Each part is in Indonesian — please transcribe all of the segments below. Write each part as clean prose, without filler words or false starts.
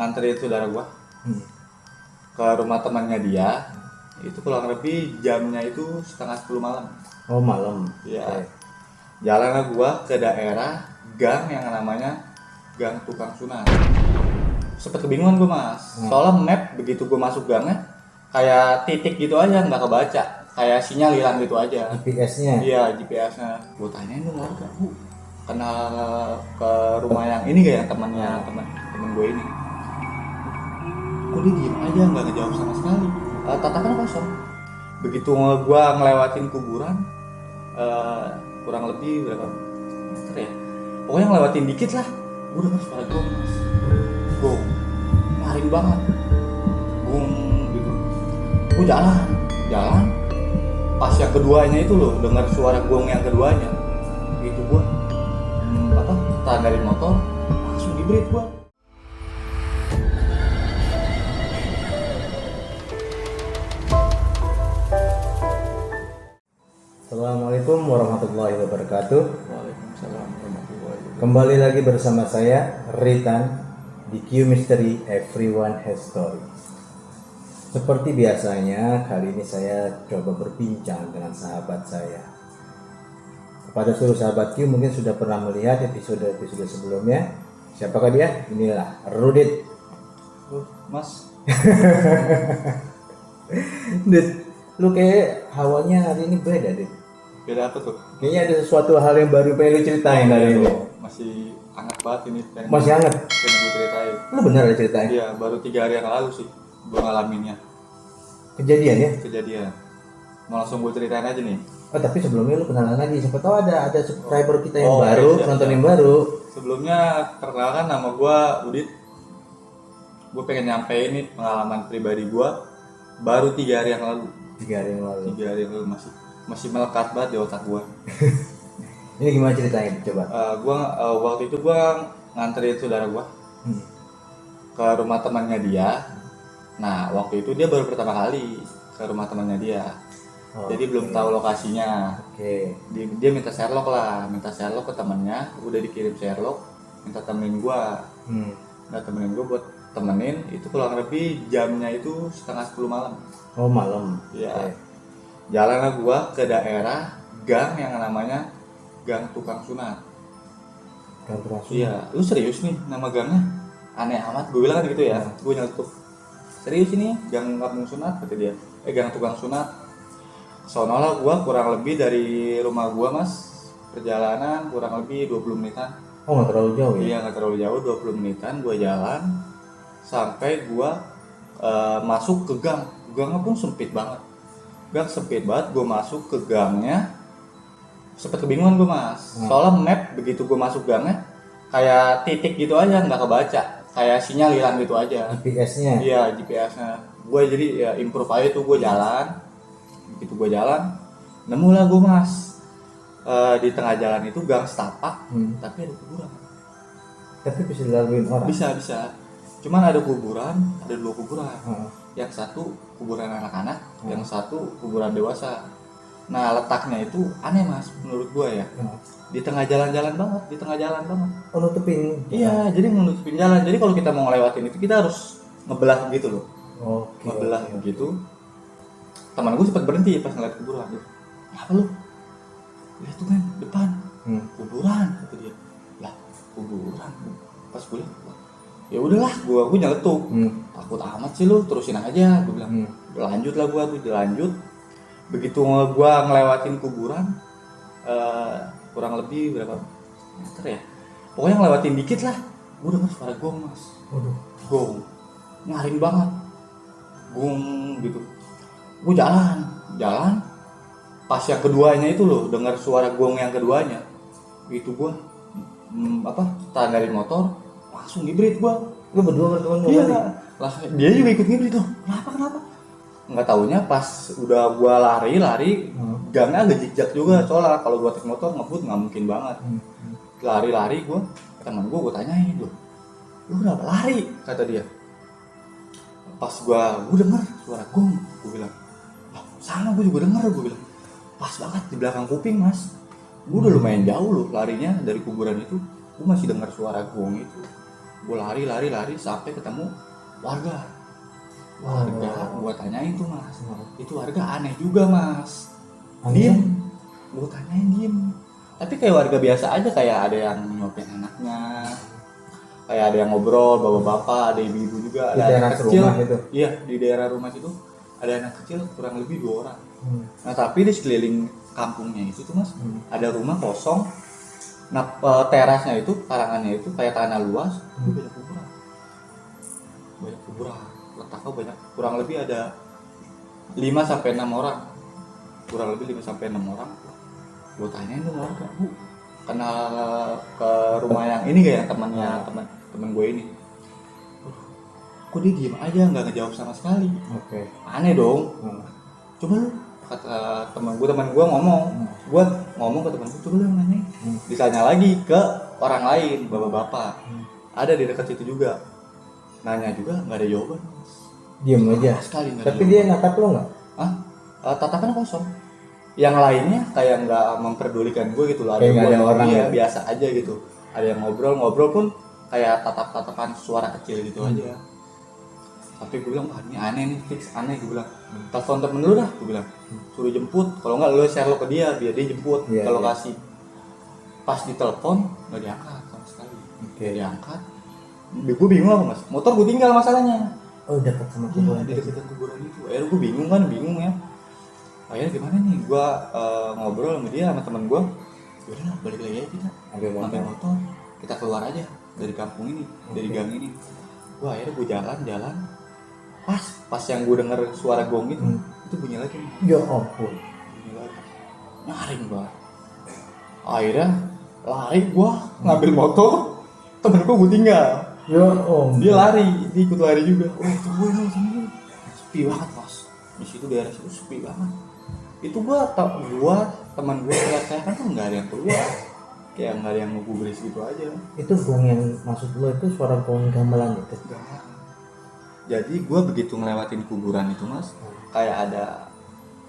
nganterin saudara gua Hmm. ke rumah temannya dia. Itu kurang lebih jamnya itu setengah 10 malam. Oh, malam. Iya. Oke. Jalanlah gua ke daerah gang yang namanya Gang Tukang Sunat. Sempet kebingungan gua mas. Soalnya map begitu gua masuk gangnya kayak titik gitu aja, nggak kebaca. Kayak sinyal hilang gitu aja. GPS-nya. Iya, GPS-nya. Gua tanyain dong warga, Bu, kenal ke rumah yang ini gak ya, temannya temen gue ini. Kok dia diem aja, nggak ngejawab sama sekali. Tatapan kosong. Begitu gua ngelewatin kuburan, kurang lebih berapa meter ya? Pokoknya ngelewatin dikit lah, gua denger suara gong mas. Gong, nyaring banget. Gong gitu. Gua jalan. Pas yang keduanya itu loh, dengar suara gong yang keduanya. Gitu gua, tahan dari motor, langsung dibrit gua. Assalamualaikum warahmatullahi wabarakatuh. Waalaikumsalam warahmatullahi wabarakatuh. Kembali lagi bersama saya Ritan di Q Mystery Everyone Has Story. Seperti biasanya, kali ini saya coba berbincang dengan sahabat saya. Kepada seluruh sahabat Q mungkin sudah pernah melihat episode-episode sebelumnya. Siapakah dia? Inilah Rudit. Mas, Dit, lu kayak hawanya hari ini beda, Dit. beda apa tuh? Kayaknya ada sesuatu hal yang baru pengen lu ceritain hari ini. Masih hangat banget ini. Masih hangat? Pengen gue ceritain. Lu benar ada ceritain? Iya, baru 3 hari yang lalu sih gue ngalaminnya. Kejadian ya? Kejadian. Mau langsung gue ceritain aja nih. Oh, tapi sebelumnya lu kenalan lagi. Siapa tahu ada subscriber kita yang Oh, baru, iya, penonton iya. yang baru. Sebelumnya perkenalkan, nama gue Udit. Gue pengen nyampein nih pengalaman pribadi gue baru 3 hari yang lalu. 3 hari yang lalu. 3 hari yang lalu masih melekat banget di otak gue. Ini gimana ceritain? Coba. Waktu itu gue nganterin saudara gue ke rumah temannya dia. Nah, waktu itu dia baru pertama kali ke rumah temannya dia. Oh, Jadi belum tahu lokasinya. Oke. Dia minta Sherlock ke temannya, udah dikirim Sherlock, minta temenin gua. Temenin gua buat temenin, itu kurang lebih jamnya itu setengah 10 malam. Oh, malam. Iya. Oke. Jalanlah gua ke daerah gang yang namanya Gang Tukang Sunat. Kan terus. Iya, lu serius nih nama gangnya? Aneh amat, gue bilang kan gitu ya. Gue nyeletuk. Serius ini Gang Kampung Sunat kata dia. Gang Tukang Sunat. Sonolah gua kurang lebih dari rumah gua mas, perjalanan kurang lebih 20 menitan. Oh, nggak terlalu jauh ya? Iya, nggak terlalu jauh, 20 menitan gua jalan sampai gua masuk ke gang. Gangnya pun sempit banget. Gang sempit banget, gua masuk ke gangnya sempet kebingungan gua mas. Soalnya map begitu gua masuk gangnya kayak titik gitu aja, nggak kebaca. Kayak sinyal hilang gitu aja. GPS-nya. Iya, GPS-nya. Gua jadi ya improve aja tuh, gua jalan. Begitu gue jalan, nemulah gue mas, di tengah jalan itu gang setapak, tapi ada kuburan. Tapi bisa dilaluin orang? Bisa. Cuman ada kuburan, ada 2 kuburan. Yang satu kuburan anak-anak, yang satu kuburan dewasa. Nah letaknya itu aneh mas, menurut gue ya. Di tengah jalan-jalan banget, Oh, nutupin? Iya, jadi menutupin jalan. Jadi kalau kita mau ngelewatin itu kita harus ngebelah gitu loh. Oke. Ngebelah begitu. Teman gue sempat berhenti pas ngeliat kuburan. Apa lu? Lihat tuh kan depan kuburan kata dia. Lah kuburan. Pas gue lihat, ya udahlah gue nyeletuk. Takut amat sih lu, terusin aja. Gue bilang. Lanjut lah gue lanjut. Begitu gue ngelewatin kuburan, kurang lebih berapa meter ya? Pokoknya ngelewatin dikit lah. Gue denger suara gong mas. Gong, nyaring banget. Gong gitu. Gue jalan pas yang keduanya itu loh, dengar suara gong yang keduanya itu gue tahan dari motor, langsung ngibrit gue. Lu berdua berteman? Iya lah, dia juga ikut ngibrit tuh. Kenapa nggak taunya pas udah gue lari gangnya agak jejak juga, soalnya kalau gue naik motor ngebut nggak mungkin banget. Lari gue, teman gue tanyain, lu kenapa lari, kata dia. Pas gue denger suara gong, gue bilang, sama gue juga denger, gue bilang, pas banget di belakang kuping mas. Gue udah lumayan jauh loh larinya dari kuburan itu, gue masih dengar suara gong itu. gue lari sampai ketemu warga. Gue tanyain tuh mas, itu warga aneh juga mas, diem. Gue tanyain diem, tapi kayak warga biasa aja, kayak ada yang nyopin anaknya, kayak ada yang ngobrol, bapak-bapak, ada ibu-ibu juga, ada anak kecil. Iya, di daerah rumah itu ada anak kecil kurang lebih 2 orang. Nah tapi di sekeliling kampungnya itu tuh mas, ada rumah kosong. Nah terasnya itu, karangannya itu kayak tanah luas, itu banyak kuburan. Letaknya banyak, kurang lebih ada 5-6 orang. Gue tanyain tuh warga, bu, kenal ke rumah yang ini gak ya, teman gue ini. Kok dia diem aja, nggak ngejawab sama sekali. Aneh dong. Coba lu, kata teman gue ngomong, gue ngomong ke teman gue, coba lu yang nanya. Ditanya lagi ke orang lain, bapak-bapak, ada di dekat situ juga, nanya juga nggak ada jawaban. Diem aja. Sekali, tapi dia natap lo nggak? Tatapan kosong. Yang lainnya kayak nggak memperdulikan gue gitu loh. Ada orang ya biasa aja gitu. Ada yang ngobrol pun kayak tatapan suara kecil gitu aja. Tapi gue bilang, wah ini aneh nih, fix aneh. Gue bilang, telepon temen lu dah, gue bilang, suruh jemput. Kalau nggak lu share lo ke dia, biar dia jemput ke lokasi. Pas ditelepon nggak diangkat sama sekali. Diangkat, gue bingung apa mas, motor gue tinggal masalahnya. Dekat sama kuburan. Di dekat kuburan itu. Akhirnya gue bingung ya. Akhirnya gimana nih, gue ngobrol sama dia, sama temen gue. Yaudah balik lagi aja kita, ambil motor, kita keluar aja dari kampung ini, dari gang ini. Akhirnya gue jalan. Pas yang gue denger suara gong itu bunyi lagi. Ya ampun. Bunyi lagi. Nyaring banget. Akhirnya lari gue, ngambil motor, temen gue tinggal. Ya om. Dia lari, dia ikut lari juga. Tungguin lo sini. Sepi banget mas. Di situ daerah situ sepi banget. Itu teman gue kayak kan nggak ada yang keluar. Kayak nggak ada yang ngegubris gitu aja. Itu gong yang maksud lo itu suara gong gamelan itu? Enggak. Jadi gue begitu ngelewatin kuburan itu mas, kayak ada,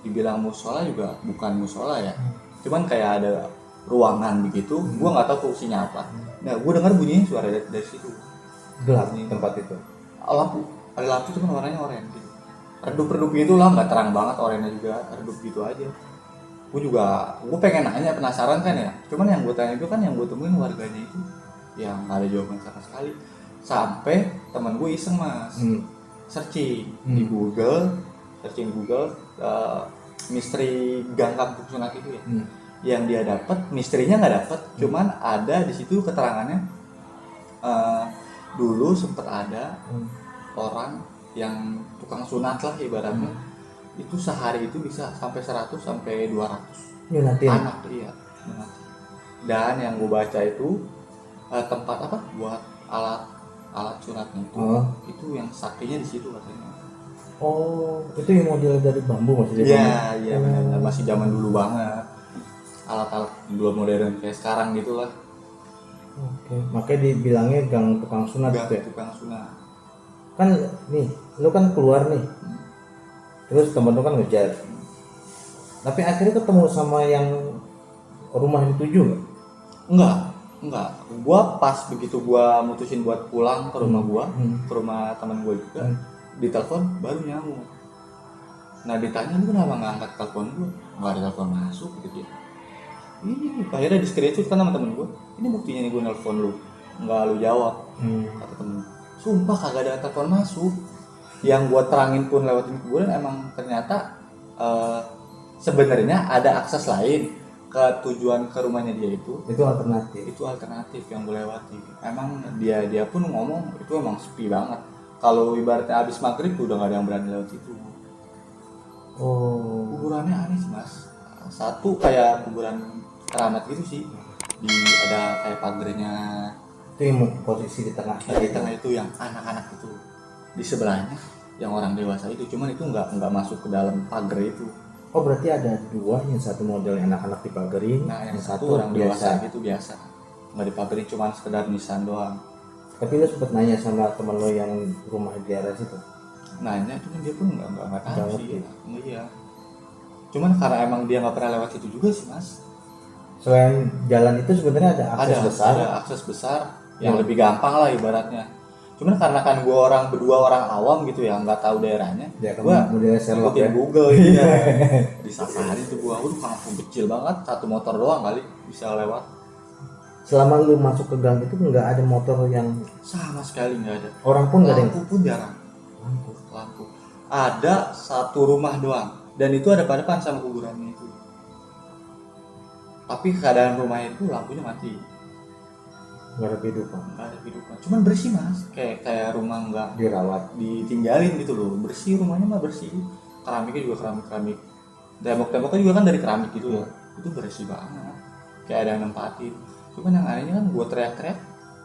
dibilang musola juga bukan musola ya, cuman kayak ada ruangan begitu. Gue nggak tahu fungsinya apa. Nah gue dengar bunyinya suara dari situ. Gelap nih tempat itu. Ada lampu cuman warnanya oranye gitu. Redup gitu lah, nggak terang banget, oranye juga, redup gitu aja. Gue pengen nanya, penasaran kan ya. Cuman yang gue tanya itu kan yang gue temuin warganya itu yang nggak ada jawaban sama sekali. Sampai teman gue iseng mas, searching di Google, misteri gang Kampung Sunat itu ya. Yang dia dapat, misterinya nggak dapat, cuman ada di situ keterangannya. Dulu sempat ada orang yang tukang sunat lah ibaratnya, itu sehari itu bisa sampai 100 sampai 200 anak. Iya. Dan yang gue baca itu tempat apa buat alat sunatnya itu yang saktinya di situ katanya. Itu yang model dari bambu maksudnya? Iya benar, masih zaman dulu banget, alat-alat belum modern kayak sekarang gitulah. Makanya dibilangnya gang tukang sunat. Tukang sunat. Kan nih, lu kan keluar nih, terus temen lu kan ngejar, tapi akhirnya ketemu sama yang rumah dituju nggak? Enggak. Gua pas begitu gua mutusin buat pulang ke rumah gua, ke rumah teman gua juga, ditelepon baru nyamuk. Nah ditanya, lu kenapa nggak angkat telepon gua? Nggak ada telepon masuk gitu ya. Ini akhirnya di screenshot kan sama temen gua. Ini buktinya nih gua nelpon lu, nggak lu jawab. Kata temen, sumpah kagak ada telepon masuk. Yang gua terangin pun lewatin kuburan, emang ternyata sebenarnya ada akses lain ke tujuan ke rumahnya dia itu alternatif yang gue lewati. Emang dia pun ngomong itu emang sepi banget. Kalau ibaratnya abis maghrib udah nggak ada yang berani lewat itu. Kuburannya aneh sih mas. Satu kayak kuburan keramat gitu sih. Ada kayak pagernya. Itu yang posisi di tengah. Di tengah itu yang anak-anak itu. Di sebelahnya yang orang dewasa itu. Cuman itu nggak masuk ke dalam pagar itu. Berarti ada dua, yang satu model anak-anak dipagerin, yang satu orang dewasa gitu biasa, nggak dipagerin, cuma sekedar nisan doang. Tapi lo sempet nanya sama teman lo yang rumah di daerah situ? Nanya, cuman dia pun nggak tahu sih. Iya. Cuman karena emang dia nggak pernah lewat situ juga sih mas. Selain jalan itu sebenarnya ada akses besar. Ada akses besar yang lebih gampang lah ibaratnya. Cuman karena kan gue berdua orang awam gitu ya, nggak tahu daerahnya, Ya, gue modelnya Sherlock ngikutin ya. Google ya. Disasari tuh gue, kampung kecil banget, satu motor doang kali bisa lewat. Selama lu masuk ke gang itu nggak ada motor yang Sama sekali nggak ada. orang pun nggak ada yang Lampu pun jarang. Lampu. Ada satu rumah doang, dan itu ada depan sama kuburannya itu. Tapi keadaan rumah itu lampunya mati. nggak ada kehidupan, Nggak ada kehidupan. Cuman bersih mas, kayak rumah nggak dirawat. ditinggalin gitu loh. Bersih, rumahnya mah bersih. Keramiknya juga keramik. Tembok-temboknya juga kan dari keramik gitu ya. Itu bersih banget. Kayak ada yang nempatin. Cuman yang anehnya kan gue teriak-teriak,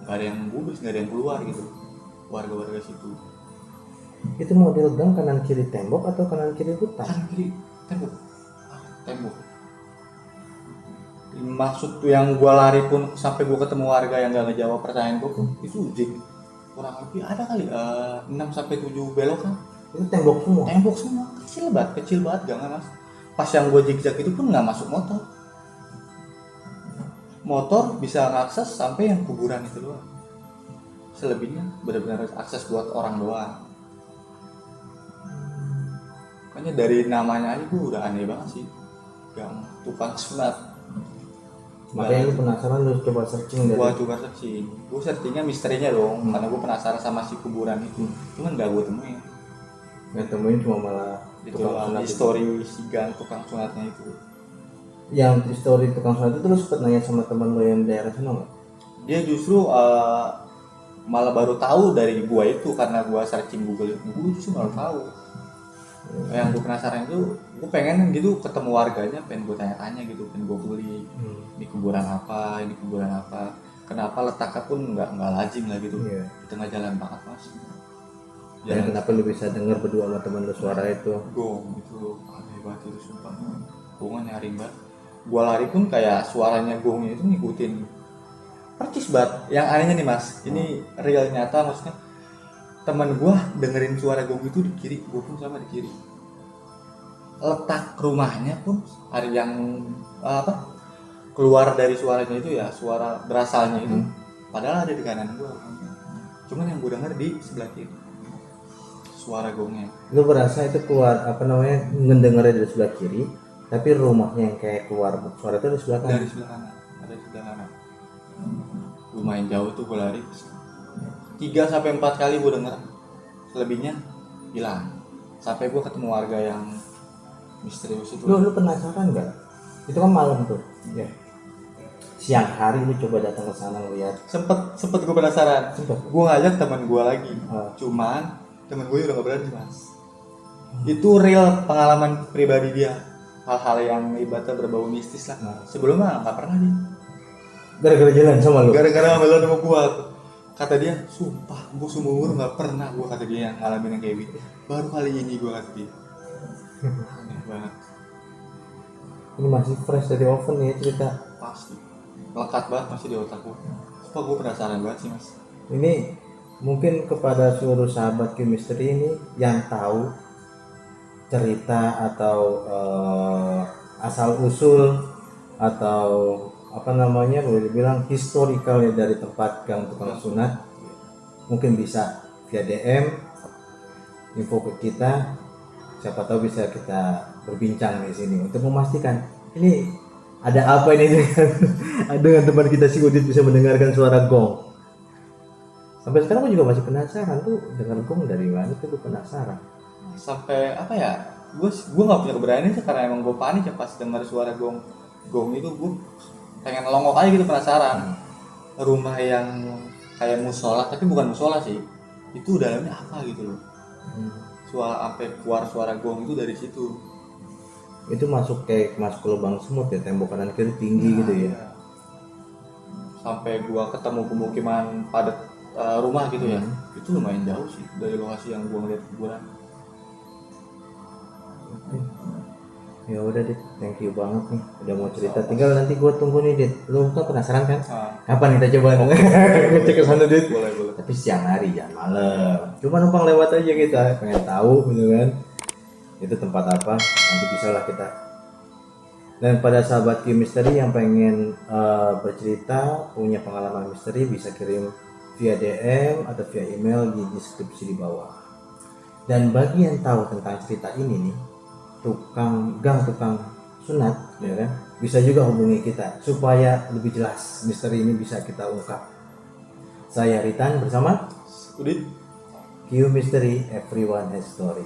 nggak ada yang gubris, nggak ada yang keluar gitu. Warga-warga situ. Itu model gang kanan kiri tembok atau kanan kiri hutan? Kanan kiri tembok. Tembok. Maksud yang gue lari pun sampai gue ketemu warga yang gak ngejawab pertanyaan gue pun itu ujik. Kurang lebih ada kali 6 sampai 7 belokan. Itu tembok semua. Tembok semua kecil banget jangan mas. Pas yang gue zigzag itu pun nggak masuk motor. Motor bisa ngakses sampai yang kuburan itu doang. Selebihnya benar-benar akses buat orang doang. Makanya dari namanya aja gue udah aneh banget sih. Gang tukang sunat. Makanya lu penasaran, lu coba searching dari. Gua coba searching. Gue searchingnya misterinya dong, karena gue penasaran sama si kuburan itu. Cuman gak gue temuin. Nggak temuin, cuma malah Itu tukang sunat. histori si gang tukang sunatnya itu. Yang histori tukang sunat itu lu sempet nanya sama teman lu yang daerah sana nggak? Dia justru malah baru tahu dari gua itu karena gua searching Google itu. Gua justru baru tahu. Yang gue penasaran itu, gue pengen gitu ketemu warganya, pengen gue tanya-tanya gitu, pengen gue kulik. Ini kuburan apa, kenapa letaknya pun nggak lazim lah gitu. Iya. Di tengah jalan banget mas. Dan kenapa lu bisa denger berdua sama teman lu suara itu? Gong itu aneh banget itu sumpah. Gongan nyaring banget. Gua lari pun kayak suaranya gongnya itu ngikutin percis banget. Yang anehnya nih mas, ini real nyata maksudnya. Teman gua dengerin suara gong itu di kiri, gua pun sama di kiri. Letak rumahnya pun ada yang keluar dari suaranya itu ya, suara berasalnya itu padahal ada di kanan gua. Cuman yang gua denger di sebelah kiri suara gongnya. Lu berasa itu keluar ngedengernya dari sebelah kiri, tapi rumahnya yang kayak keluar suara itu dari sebelah kanan. Dari sebelah kanan, ada di sebelah kanan. Lumayan jauh tuh gue lari. 3-4 kali gue denger. Selebihnya hilang. Sampai gue ketemu warga yang misterius itu. Lu penasaran nggak? Itu kan malam tuh. Ya. Siang hari lu coba datang ke sana lihat. Sempet gue penasaran. Gue ngajak teman gue lagi. Cuman teman gue udah gak berani mas. Itu real pengalaman pribadi dia. Hal-hal yang ibaratnya berbau mistis lah. Sebelumnya nggak pernah dia. Gara-gara jalan sama lu. Gara-gara jalan sama gue. Kata dia, sumpah gue seumur gak pernah gue kata dia yang ngalamin yang kayak gitu. Baru kali ini gue kata dia. Aneh banget. Ini masih fresh dari oven ya cerita. Pasti. Melekat banget masih di otak gue. Sumpah gue penasaran banget sih mas. Ini mungkin kepada seluruh sahabat Q Misteri ini yang tahu cerita atau asal usul atau apa namanya boleh dibilang historikalnya dari tempat gang tukang sunat, mungkin bisa via DM info ke kita, siapa tahu bisa kita berbincang di sini untuk memastikan ini ada apa ini dengan teman kita si Udit bisa mendengarkan suara gong. Sampai sekarang gue juga masih penasaran tuh dengar gong dari mana tuh, gue penasaran. Sampai apa ya? Gue nggak punya keberanian sih karena emang gue panik ya pas dengar suara gong itu. Gue pengen ngelongok aja gitu penasaran. Rumah yang kayak musola tapi bukan musola sih. Itu dalamnya apa gitu loh. Suara sampai keluar suara gong itu dari situ. Itu masuk ke lubang semut ya, tembok kanan kiri tinggi gitu ya. Iya. Sampai gua ketemu pemukiman padat rumah gitu ya. Itu lumayan jauh sih dari lokasi yang gua ngeliat kuburan. Ya udah Dit, thank you banget nih udah mau cerita. Tinggal nanti gue tunggu nih Dit, lu kan penasaran kan? Kapan kita coba ngecek ke sana Dit? Boleh. Tapi siang hari jangan malam. Cuma numpang lewat aja kita, pengen tahu gitu kan. Itu tempat apa? Nanti bisa lah kita Dan pada sahabat Q Misteri yang pengen bercerita, punya pengalaman misteri, bisa kirim via DM atau via email di deskripsi di bawah. Dan bagi yang tahu tentang cerita ini nih, tukang sunat, ya kan, bisa juga hubungi kita supaya lebih jelas misteri ini bisa kita ungkap. Saya Ritan bersama Udit. Q Mystery, Everyone Has Story.